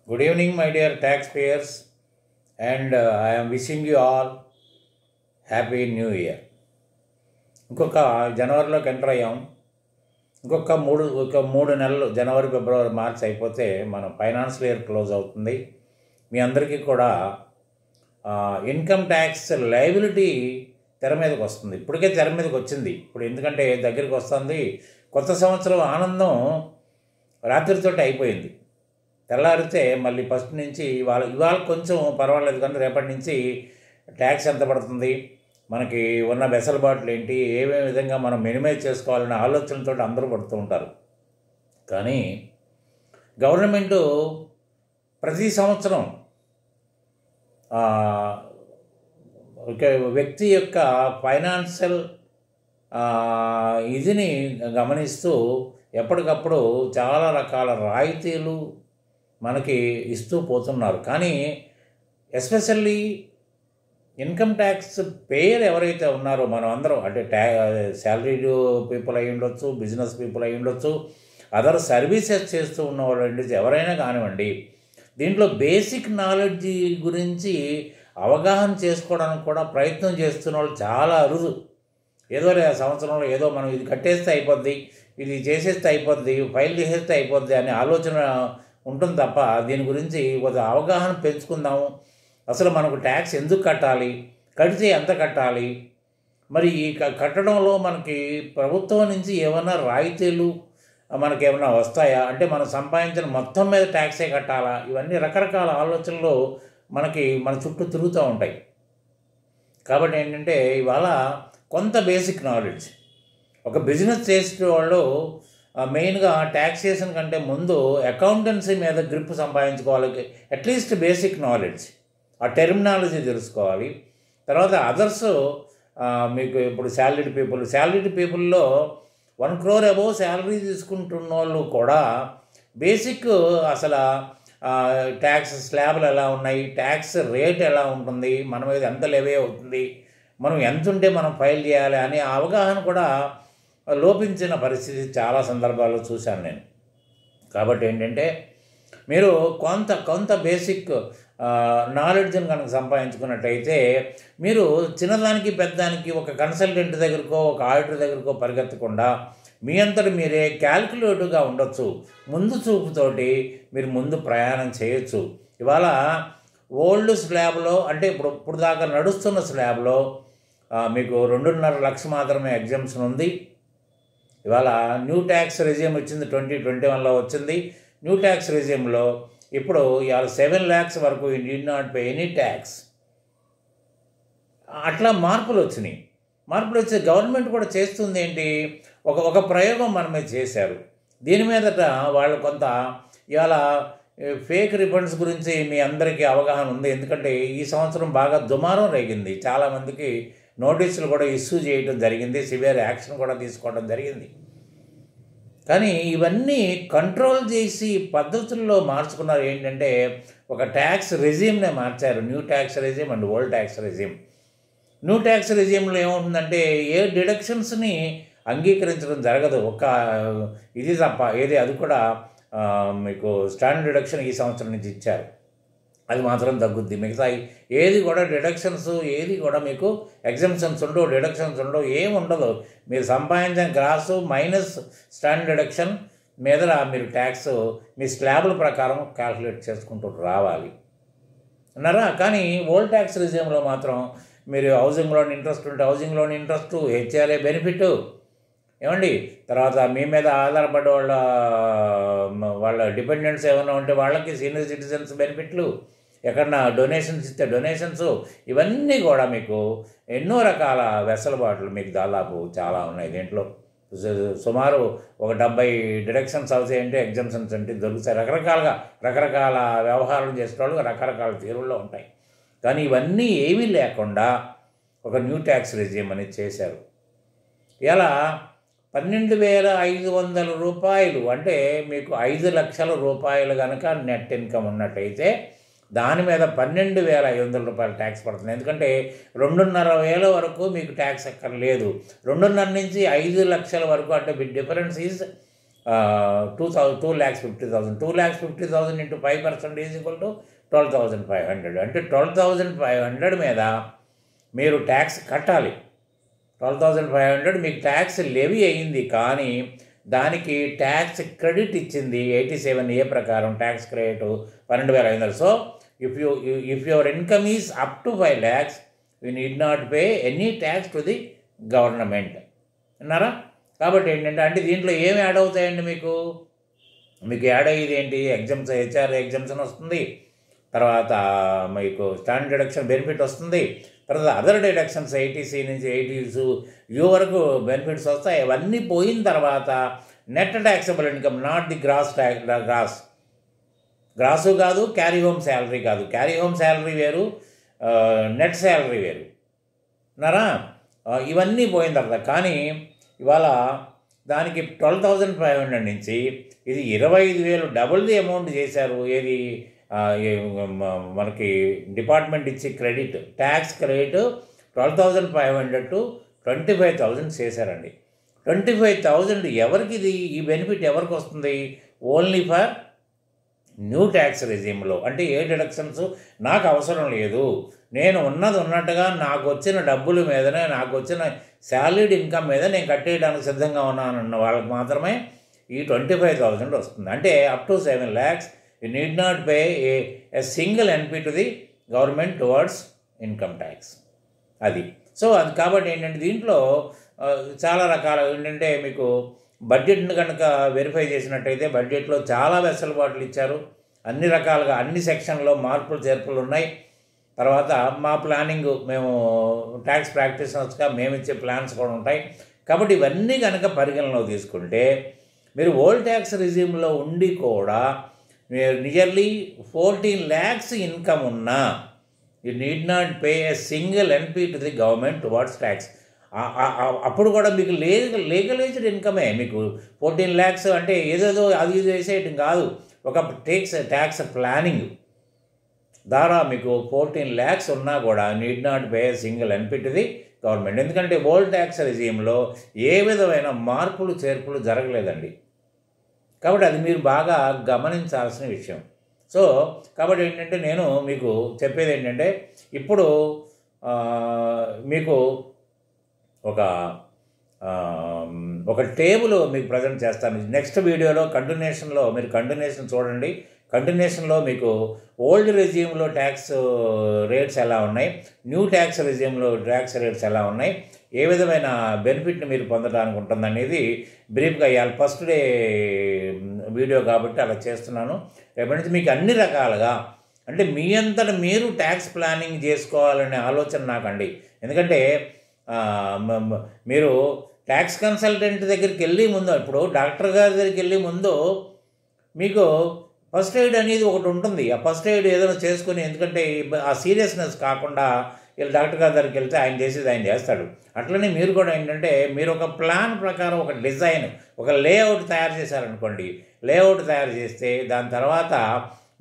Good evening, my dear taxpayers, and I am wishing you all happy new year. ఇంకొక జనవరిలోకి enter అయ్యాం. ఇంకొక మూడు నెలలు జనవరి, ఫిబ్రవరి, మార్చ్ అయిపోతే మన ఫైనాన్షియల్ ఇయర్ క్లోజ్ అవుతుంది. మీ అందరికీ కూడా ఇన్కమ్ ట్యాక్స్ లయబిలిటీ తెర మీదకి వస్తుంది. ఇప్పటికే తెర మీదకి వచ్చింది. ఇప్పుడు ఎందుకంటే దగ్గరికి వస్తుంది. కొత్త సంవత్సరం ఆనందం రాత్రితోటి అయిపోయింది. తెల్లారితే మళ్ళీ ఫస్ట్ నుంచి ఇవాళ కొంచెం పర్వాలేదు, కానీ రేపటి నుంచి ట్యాక్స్ ఎంత పడుతుంది, మనకి ఉన్న వెసలుబాట్లు ఏంటి, ఏమేమి విధంగా మనం మినిమైజ్ చేసుకోవాలనే ఆలోచనలతో అందరూ పడుతూ ఉంటారు. కానీ గవర్నమెంటు ప్రతి సంవత్సరం ఒక వ్యక్తి యొక్క ఫైనాన్షియల్ ఇదిని గమనిస్తూ ఎప్పటికప్పుడు చాలా రకాల రాయితీలు మనకి ఇస్తూ పోతున్నారు. కానీ ఎస్పెషల్లీ ఇన్కమ్ ట్యాక్స్ పేయర్ ఎవరైతే ఉన్నారో మనం అందరం, అంటే శాలరీడ్ పీపుల్ అయి ఉండొచ్చు, బిజినెస్ పీపుల్ అయి ఉండొచ్చు, అదర్ సర్వీసెస్ చేస్తూ ఉన్నవాళ్ళు ఎవరైనా కానివ్వండి, దీంట్లో బేసిక్ నాలెడ్జ్ గురించి అవగాహన చేసుకోవడానికి కూడా ప్రయత్నం చేస్తున్న వాళ్ళు చాలా అరుదు. ఏదో సంవత్సరంలో ఏదో మనం ఇది కట్టేస్తే అయిపోద్ది, ఇది చేసేస్తే అయిపోద్ది, ఫైల్ చేసేస్తే అయిపోద్ది అనే ఆలోచన ఉంటుంది తప్ప దీని గురించి ఒక అవగాహన పెంచుకుందాము. అసలు మనకు ట్యాక్స్ ఎందుకు కట్టాలి, కడితే ఎంత కట్టాలి, మరి ఈ కట్టడంలో మనకి ప్రభుత్వం నుంచి ఏమైనా రాయితీలు మనకి ఏమైనా వస్తాయా, అంటే మనం సంపాదించిన మొత్తం మీద ట్యాక్సే కట్టాలా, ఇవన్నీ రకరకాల ఆలోచనలు మన చుట్టూ తిరుగుతూ ఉంటాయి. కాబట్టి ఏంటంటే ఇవాళ కొంత బేసిక్ నాలెడ్జ్ ఒక బిజినెస్ చేసే వాళ్ళు మెయిన్గా ట్యాక్సేషన్ కంటే ముందు అకౌంటెన్సీ మీద గ్రిప్ సంపాదించుకోవాలి. అట్లీస్ట్ బేసిక్ నాలెడ్జ్, ఆ టెర్మినాలజీ తెలుసుకోవాలి. తర్వాత అదర్స్ మీకు ఇప్పుడు శాలరీడ్ పీపుల్లో 1 crore అబోవ్ శాలరీ తీసుకుంటున్న వాళ్ళు కూడా బేసిక్ అసలు ట్యాక్స్ స్లాబ్లు ఎలా ఉన్నాయి, ట్యాక్స్ రేట్ ఎలా ఉంటుంది, మన మీద ఎంత లెవీ అవుతుంది, మనం ఎంత ఉంటే మనం ఫైల్ చేయాలి అనే అవగాహన కూడా లోపించిన పరిస్థితి చాలా సందర్భాల్లో చూశాను నేను. కాబట్టి ఏంటంటే మీరు కొంత బేసిక్ నాలెడ్జ్ని కనుక సంపాదించుకున్నట్టయితే మీరు చిన్నదానికి పెద్దదానికి ఒక కన్సల్టెంట్ దగ్గరకో ఒక ఆడిటర్ దగ్గరకో పరిగెత్తకుండా మీ అంతటి మీరే క్యాల్కులేటివ్గా ఉండొచ్చు. ముందు చూపుతోటి మీరు ముందు ప్రయాణం చేయొచ్చు. ఇవాళ ఓల్డ్ స్లాబ్లో, అంటే ఇప్పుడు దాకా నడుస్తున్న స్లాబ్లో మీకు 2.5 లక్షలు మాత్రమే ఎగ్జామ్షన్ ఉంది. ఇవాళ న్యూ ట్యాక్స్ రెజ్యూమ్ వచ్చింది, 2021లో వచ్చింది. న్యూ ట్యాక్స్ రెజ్యూమ్లో ఇప్పుడు ఇవాళ 7 lakhs వరకు did not pay any tax. అట్లా మార్పులు వచ్చినాయి. వచ్చి గవర్నమెంట్ కూడా చేస్తుంది ఏంటి, ఒక ప్రయోగం మన మీద చేశారు. దీని మీదట వాళ్ళు కొంత ఇవాళ ఫేక్ రిఫండ్స్ గురించి మీ అందరికీ అవగాహన ఉంది. ఎందుకంటే ఈ సంవత్సరం బాగా దుమారం రేగింది. చాలామందికి నోటీసులు కూడా ఇష్యూ చేయడం జరిగింది, సివియర్ యాక్షన్ కూడా తీసుకోవడం జరిగింది. కానీ ఇవన్నీ కంట్రోల్ చేసి పద్ధతుల్లో మార్చుకున్నారు. ఏంటంటే ఒక ట్యాక్స్ రెజ్యూమ్నే మార్చారు, new tax regime and old tax regime. New tax రెజ్యూమ్లో ఏముంటుందంటే ఏ డిడక్షన్స్ని అంగీకరించడం జరగదు, ఒక ఇది తప్ప ఏది, అది కూడా మీకు స్టాండర్డ్ డిడక్షన్ ఈ సంవత్సరం నుంచి ఇచ్చారు, అది మాత్రం తగ్గుద్ది. మిగతా ఏది కూడా డిడక్షన్స్ ఏది కూడా మీకు ఎగ్జంప్షన్స్ ఉండవు, డిడక్షన్స్ ఉండవు, ఏమి ఉండదు. మీరు సంపాదించిన గ్రాసు మైనస్ స్టాండర్డ్ డిడక్షన్ మీద మీరు ట్యాక్స్ మీ స్లాబ్ల ప్రకారం క్యాల్కులేట్ చేసుకుంటూ రావాలి అన్నారా. కానీ ఓల్డ్ ట్యాక్స్ రిజిమ్లో మాత్రం మీరు హౌసింగ్ లోన్ ఇంట్రెస్ట్ ఉంటే housing loan interest, HRA benefit ఏమండి, తర్వాత మీ మీద ఆధారపడే వాళ్ళ డిపెండెంట్స్ ఏమైనా ఉంటే వాళ్ళకి సీనియర్ సిటిజన్స్ బెనిఫిట్లు, ఎక్కడన్నా డొనేషన్స్ ఇస్తే డొనేషన్స్, ఇవన్నీ కూడా మీకు ఎన్నో రకాల వెసులుబాట్లు మీకు దాదాపు చాలా ఉన్నాయి. దీంట్లో సుమారు ఒక 70 డిడక్షన్స్ అవుతాయంటే, ఎగ్జామ్షన్స్ అంటే దొరుకుతాయి. రకరకాల వ్యవహారం చేసేవాళ్ళు రకరకాల తీరుల్లో ఉంటాయి. కానీ ఇవన్నీ ఏమీ లేకుండా ఒక న్యూ ట్యాక్స్ రెజ్యూమ్ అనేది చేశారు. ఇలా 12,500 రూపాయలు, అంటే మీకు 5 లక్షల రూపాయలు కనుక నెట్ ఇన్కమ్ ఉన్నట్టయితే దాని మీద 12,500 రూపాయలు ట్యాక్స్ పడుతుంది. ఎందుకంటే 2,500 వరకు మీకు ట్యాక్స్ అక్కర్లేదు. 2.5 నుంచి 5 లక్షల వరకు, అంటే difference is 2,50,000. 2,50,000 into 5% is equal to 12,500. అంటే 12,500 మీద మీరు ట్యాక్స్ కట్టాలి. 12,500 మీకు ట్యాక్స్ లెవీ అయ్యింది, కానీ దానికి ట్యాక్స్ క్రెడిట్ ఇచ్చింది 87A ప్రకారం tax credit 12,500. So if your income is up to 5 lakhs, you need not pay any tax to the government. అన్నారా? కాబట్టి ఏంటంటే అంటే దీంట్లో ఏమి యాడ్ అవుతాయండి మీకు యాడ్ అయ్యేది ఏంటి? ఎగ్జామ్స్, హెచ్ఆర్ ఎగ్జామ్షన్ వస్తుంది, తర్వాత మీకు స్టాండర్డ్ డిడక్షన్ బెనిఫిట్ వస్తుంది, తర్వాత అదర్ డిడక్షన్స్ 80C నుంచి 80U వరకు బెనిఫిట్స్ వస్తాయి. ఇవన్నీ పోయిన తర్వాత net taxable income, not the grass కాదు, క్యారీ హోమ్ శాలరీ కాదు. క్యారీ హోమ్ శాలరీ వేరు, నెట్ శాలరీ వేరు. అన్నారా? ఇవన్నీ పోయిన తర్వాత కానీ ఇవాళ దానికి 12,500 నుంచి ఇది 25,000 డబుల్ ది అమౌంట్ చేశారు. ఏది మనకి డిపార్ట్మెంట్ ఇచ్చి క్రెడిట్, ట్యాక్స్ క్రెడిట్ 12,500 to 25,000 చేశారండి. 25,000 ఎవరికి ఇది? ఈ బెనిఫిట్ ఎవరికి వస్తుంది? ఓన్లీ ఫర్ న్యూ ట్యాక్స్ రెజ్యూమ్లో. అంటే ఏ డిడక్షన్స్ నాకు అవసరం లేదు, నేను ఉన్నట్టుగా నాకు వచ్చిన డబ్బుల మీదనే, నాకు వచ్చిన శాలరీడ్ ఇన్కమ్ మీద నేను కట్టేయడానికి సిద్ధంగా ఉన్నానన్న వాళ్ళకి మాత్రమే ఈ 25,000 వస్తుంది. అంటే up to 7 lakhs you need not pay a single NP to the government towards income tax. అది సో అది కాబట్టి ఏంటంటే దీంట్లో చాలా రకాల ఏంటంటే మీకు బడ్జెట్ని కనుక వెరిఫై చేసినట్టయితే బడ్జెట్లో చాలా వెసులుబాట్లు ఇచ్చారు. అన్ని రకాలుగా అన్ని సెక్షన్లో మార్పులు చేర్పులు ఉన్నాయి. తర్వాత మా ప్లానింగ్, మేము ట్యాక్స్ ప్రాక్టీషనర్స్గా మేము ఇచ్చే ప్లాన్స్ కూడా ఉంటాయి. కాబట్టి ఇవన్నీ కనుక పరిగణనలో తీసుకుంటే మీరు ఓల్డ్ ట్యాక్స్ రిజ్యూమ్లో ఉండి కూడా మీరు నియర్లీ 14 lakhs ఇన్కమ్ ఉన్నా you need not pay a single NP to the government towards tax. అప్పుడు కూడా మీకు లీగలైజ్డ్ ఇన్కమే. మీకు 14 lakhs అంటే ఏదేదో అది ఇది వేసేయటం కాదు, ఒక ట్యాక్స్ ప్లానింగ్ ద్వారా మీకు 14 lakhs ఉన్నా కూడా need not pay single NP to the government. ఎందుకంటే ఓల్డ్ ట్యాక్స్ రెజ్యూమ్లో ఏ విధమైన మార్పులు చేర్పులు జరగలేదండి. కాబట్టి అది మీరు బాగా గమనించాల్సిన విషయం. సో కాబట్టి ఏంటంటే నేను మీకు చెప్పేది ఏంటంటే ఇప్పుడు మీకు ఒక టేబుల్ మీకు ప్రజెంట్ చేస్తాను నెక్స్ట్ వీడియోలో. మీరు కంటిన్యూషన్ చూడండి. కంటిన్యూషన్లో మీకు ఓల్డ్ రెజ్యూమ్లో ట్యాక్స్ రేట్స్ ఎలా ఉన్నాయి, న్యూ ట్యాక్స్ రెజ్యూమ్లో ట్యాక్స్ రేట్స్ ఎలా ఉన్నాయి, ఏ విధమైన బెనిఫిట్ని మీరు పొందడానికి ఉంటుందనేది బ్రీఫ్గా ఇవ్వాలి. ఫస్ట్ డే వీడియో కాబట్టి అలా చేస్తున్నాను. రేపటి నుంచి మీకు అన్ని రకాలుగా అంటే మీ అంతటా మీరు ట్యాక్స్ ప్లానింగ్ చేసుకోవాలనే ఆలోచన నాకండి. ఎందుకంటే మీరు ట్యాక్స్ కన్సల్టెంట్ దగ్గరికి వెళ్ళి ముందు, ఇప్పుడు డాక్టర్ గారి దగ్గరికి వెళ్ళి ముందు మీకు ఫస్ట్ ఎయిడ్ అనేది ఒకటి ఉంటుంది. ఆ ఫస్ట్ ఎయిడ్ ఏదైనా చేసుకుని, ఎందుకంటే ఆ సీరియస్నెస్ కాకుండా వీళ్ళు డాక్టర్ గారి దగ్గరికి వెళ్తే ఆయన చేసేది ఆయన చేస్తాడు. అట్లనే మీరు కూడా ఏంటంటే మీరు ఒక ప్లాన్ ప్రకారం ఒక డిజైన్, ఒక లేఅవుట్ తయారు చేశారనుకోండి. లేఅవుట్ తయారు చేస్తే దాని తర్వాత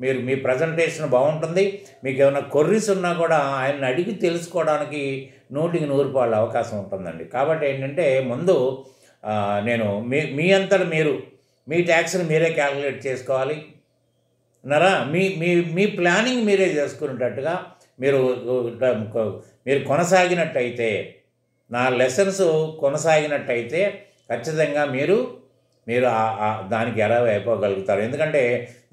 మీరు మీ ప్రజెంటేషన్ బాగుంటుంది. మీకు ఏమైనా కొర్రీస్ ఉన్నా కూడా ఆయన్ని అడిగి తెలుసుకోవడానికి 100% అవకాశం ఉంటుందండి. కాబట్టి ఏంటంటే ముందు నేను మీ అంతటా మీరు మీ ట్యాక్స్ని మీరే క్యాలిక్యులేట్ చేసుకోవాలి అన్నారా. మీ ప్లానింగ్ మీరే చేసుకునేటట్టుగా మీరు కొనసాగినట్టయితే, నా లెసన్స్ కొనసాగినట్టయితే ఖచ్చితంగా మీరు దానికి ఎరవ్ అయిపోగలుగుతారు. ఎందుకంటే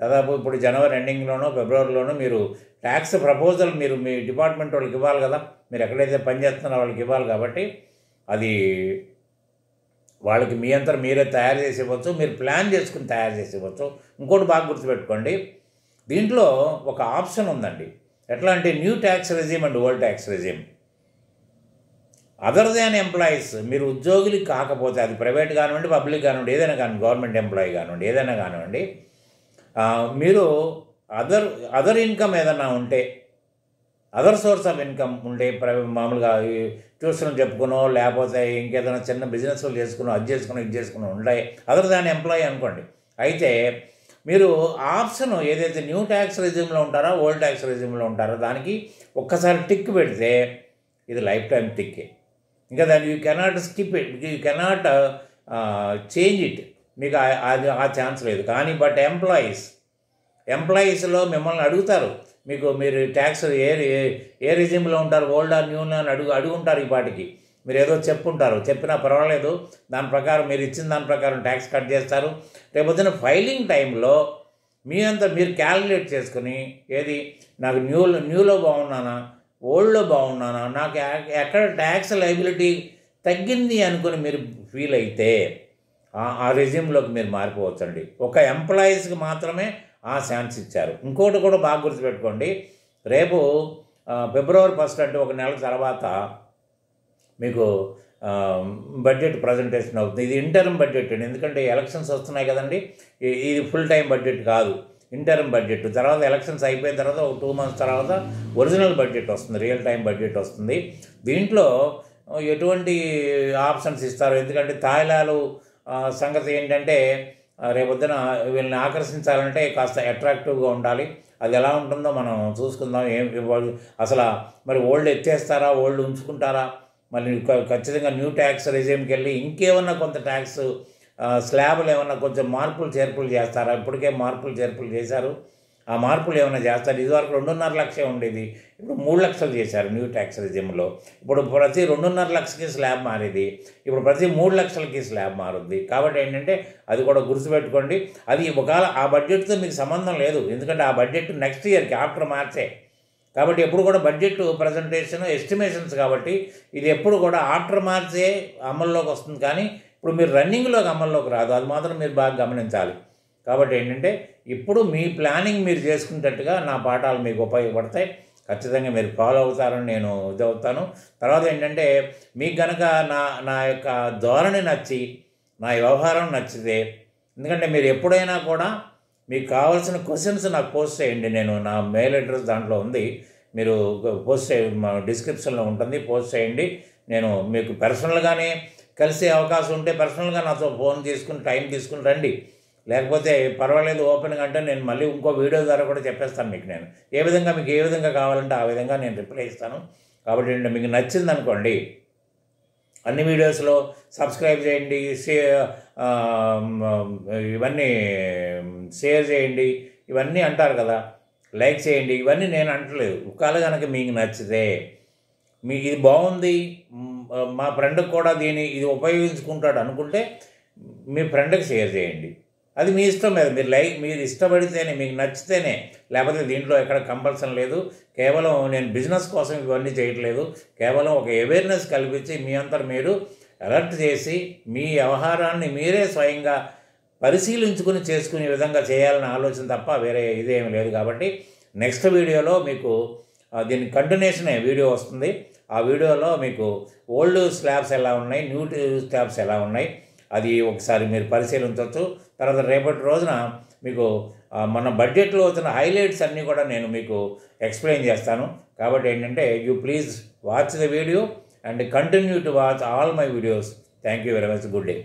దాదాపు ఇప్పుడు జనవరి ఎండింగ్లోనో ఫిబ్రవరిలోనో మీరు ట్యాక్స్ ప్రపోజల్ మీరు మీ డిపార్ట్మెంట్ వాళ్ళకి ఇవ్వాలి కదా, మీరు ఎక్కడైతే పనిచేస్తున్నారో వాళ్ళకి ఇవ్వాలి. కాబట్టి అది వాళ్ళకి మీ అంతా మీరే తయారు చేసి ఇవ్వచ్చు, మీరు ప్లాన్ చేసుకుని తయారు చేసి ఇవ్వచ్చు. ఇంకోటి బాగా గుర్తుపెట్టుకోండి, దీంట్లో ఒక ఆప్షన్ ఉందండి. ఎట్లా అంటే new tax regime and old tax resume. Other than employees, మీరు ఉద్యోగులు కాకపోతే, అది ప్రైవేట్ కానివ్వండి, పబ్లిక్ కానివ్వండి, ఏదైనా కానివ్వండి, గవర్నమెంట్ ఎంప్లాయీ కానివ్వండి, ఏదైనా కానివ్వండి, మీరు అదర్ ఇన్కమ్ ఏదైనా ఉంటే, అదర్ సోర్స్ ఆఫ్ ఇన్కమ్ ఉండే మామూలుగా ట్యూషన్ చెప్పుకునో లేకపోతే ఇంకేదైనా చిన్న బిజినెస్లు చేసుకునో, అది చేసుకునో ఇది చేసుకునో ఉంటాయి, అదర్ దాన్ ఎంప్లాయీ అనుకోండి. అయితే మీరు ఆప్షన్ ఏదైతే న్యూ ట్యాక్స్ రెజ్యూమ్లో ఉంటారో, ఓల్డ్ ట్యాక్స్ రెజ్యూమ్లో ఉంటారో దానికి ఒక్కసారి టిక్ పెడితే ఇది లైఫ్ టైం టిక్కే. ఇంకా దాన్ని you cannot skip it, you cannot change it. మీకు అది ఆ ఛాన్స్ లేదు. కానీ బట్ ఎంప్లాయీస్లో మిమ్మల్ని అడుగుతారు, మీరు ట్యాక్స్ ఏ రిజిమ్లో ఉంటారు, ఓల్డ్ ఆర్ న్యూ అని అడుగుంటారు. ఈ పాటికి మీరు ఏదో చెప్పినా పర్వాలేదు, దాని ప్రకారం మీరు ఇచ్చిన దాని ప్రకారం ట్యాక్స్ కట్ చేస్తారు. రేపొద్దున ఫైలింగ్ టైంలో మీరు క్యాలిక్యులేట్ చేసుకుని, ఏది నాకు న్యూలో బాగున్నానా, ఓల్డ్లో బాగున్నానా, నాకు ఎక్కడ ట్యాక్స్ లయబిలిటీ తగ్గింది అనుకుని మీరు ఫీల్ అయితే ఆ రెజ్యూమ్లోకి మీరు మారిపోవచ్చండి. ఒక ఎంప్లాయీస్కి మాత్రమే ఆ ఛాన్స్ ఇచ్చారు. ఇంకోటి కూడా బాగా గుర్తుపెట్టుకోండి, రేపు February 1 అంటే ఒక నెల తర్వాత మీకు బడ్జెట్ ప్రజెంటేషన్ అవుతుంది. ఇది ఇంటర్మ్ బడ్జెట్ అండి, ఎందుకంటే ఎలక్షన్స్ వస్తున్నాయి కదండి. ఇది ఫుల్ టైం బడ్జెట్ కాదు, ఇంటర్మ్ బడ్జెట్. తర్వాత ఎలక్షన్స్ అయిపోయిన తర్వాత ఒక 2 months తర్వాత ఒరిజినల్ బడ్జెట్ వస్తుంది, రియల్ టైం బడ్జెట్ వస్తుంది. దీంట్లో ఎటువంటి ఆప్షన్స్ ఇస్తారు, ఎందుకంటే తాయిలాలు సంగతి ఏంటంటే రేపొద్దున వీళ్ళని ఆకర్షించాలంటే కాస్త అట్రాక్టివ్గా ఉండాలి. అది ఎలా ఉంటుందో మనం చూసుకుందాం. అసలు మరి ఓల్డ్ ఎత్తేస్తారా, ఓల్డ్ ఉంచుకుంటారా, మళ్ళీ ఖచ్చితంగా న్యూ ట్యాక్స్ రెజ్యూమ్కి వెళ్ళి ఇంకేమన్నా కొంత ట్యాక్స్ స్లాబ్లు ఏమన్నా కొంచెం మార్పులు చేర్పులు చేస్తారా? ఇప్పటికే మార్పులు చేర్పులు చేశారు, ఆ మార్పులు ఏమైనా చేస్తారు. ఇదివరకు 2.5 లక్షలు ఉండేది, ఇప్పుడు 3 లక్షలు చేశారు న్యూ ట్యాక్స్ రెజ్యూమ్లో. ఇప్పుడు ప్రతి 2.5 లక్షలకి స్లాబ్ మారేది, ఇప్పుడు ప్రతి 3 లక్షలకి స్లాబ్ మారుద్ది. కాబట్టి ఏంటంటే అది కూడా గుర్తుపెట్టుకోండి. అది ఒకవేళ ఆ బడ్జెట్తో మీకు సంబంధం లేదు, ఎందుకంటే ఆ బడ్జెట్ నెక్స్ట్ ఇయర్కి ఆఫ్టర్ మార్చే. కాబట్టి ఎప్పుడు కూడా బడ్జెట్ ప్రజెంటేషన్ ఎస్టిమేషన్స్, కాబట్టి ఇది ఎప్పుడు కూడా ఆఫ్టర్ మార్చే అమల్లోకి వస్తుంది. కానీ ఇప్పుడు మీరు రన్నింగ్లోకి అమల్లోకి రాదు, అది మాత్రం మీరు బాగా గమనించాలి. కాబట్టి ఏంటంటే ఇప్పుడు మీ ప్లానింగ్ మీరు చేసుకునేటట్టుగా నా పాఠాలు మీకు ఉపయోగపడతాయి. ఖచ్చితంగా మీరు ఫాలో అవుతారని నేను ఇదవుతాను. తర్వాత ఏంటంటే మీకు కనుక నా యొక్క ధోరణి నచ్చి, నా వ్యవహారం నచ్చితే, ఎందుకంటే మీరు ఎప్పుడైనా కూడా మీకు కావాల్సిన క్వశ్చన్స్ నాకు పోస్ట్ చేయండి. నేను నా మెయిల్ అడ్రస్ దాంట్లో ఉంది, మీరు పోస్ట్ డిస్క్రిప్షన్లో ఉంటుంది, పోస్ట్ చేయండి. నేను మీకు పర్సనల్గానే కలిసే అవకాశం ఉంటే పర్సనల్గా నాతో ఫోన్ తీసుకుని టైం తీసుకుని రండి. లేకపోతే పర్వాలేదు, ఓపెన్గా అంటే నేను మళ్ళీ ఇంకో వీడియో ద్వారా కూడా చెప్పేస్తాను మీకు. నేను మీకు ఏ విధంగా కావాలంటే ఆ విధంగా నేను రిప్లై ఇస్తాను. కాబట్టి మీకు నచ్చింది అనుకోండి, అన్ని వీడియోస్లో సబ్స్క్రైబ్ చేయండి, ఇవన్నీ షేర్ చేయండి, ఇవన్నీ అంటారు కదా, లైక్ చేయండి, ఇవన్నీ నేను అంటలేదు. ఒకవేళ కనుక మీకు నచ్చితే, ఇది బాగుంది, మా ఫ్రెండ్కి కూడా ఇది ఉపయోగించుకుంటాడు అనుకుంటే మీ ఫ్రెండ్కి షేర్ చేయండి. అది మీ ఇష్టం మీద, మీరు ఇష్టపడితేనే, మీకు నచ్చితేనే. లేకపోతే దీంట్లో ఎక్కడ కంపల్సన్ లేదు. కేవలం నేను బిజినెస్ కోసం ఇవన్నీ చేయట్లేదు, కేవలం ఒక అవేర్నెస్ కల్పించి మీ అంతా మీరు అలర్ట్ చేసి మీ వ్యవహారాన్ని మీరే స్వయంగా పరిశీలించుకుని చేసుకునే విధంగా చేయాలని ఆలోచన తప్ప వేరే ఇదేమీ లేదు. కాబట్టి నెక్స్ట్ వీడియోలో మీకు దీని కంటిన్యూషనే వీడియో వస్తుంది. ఆ వీడియోలో మీకు ఓల్డ్ స్లాబ్స్ ఎలా ఉన్నాయి, న్యూ స్లాబ్స్ ఎలా ఉన్నాయి, అది ఒకసారి మీరు పరిశీలించవచ్చు. తర్వాత రేపటి రోజున మీకు మన బడ్జెట్లో వచ్చిన హైలైట్స్ అన్నీ కూడా నేను మీకు ఎక్స్ప్లెయిన్ చేస్తాను. కాబట్టి ఏంటంటే you please watch the video and continue to watch all my videos. Thank you very much. Good day.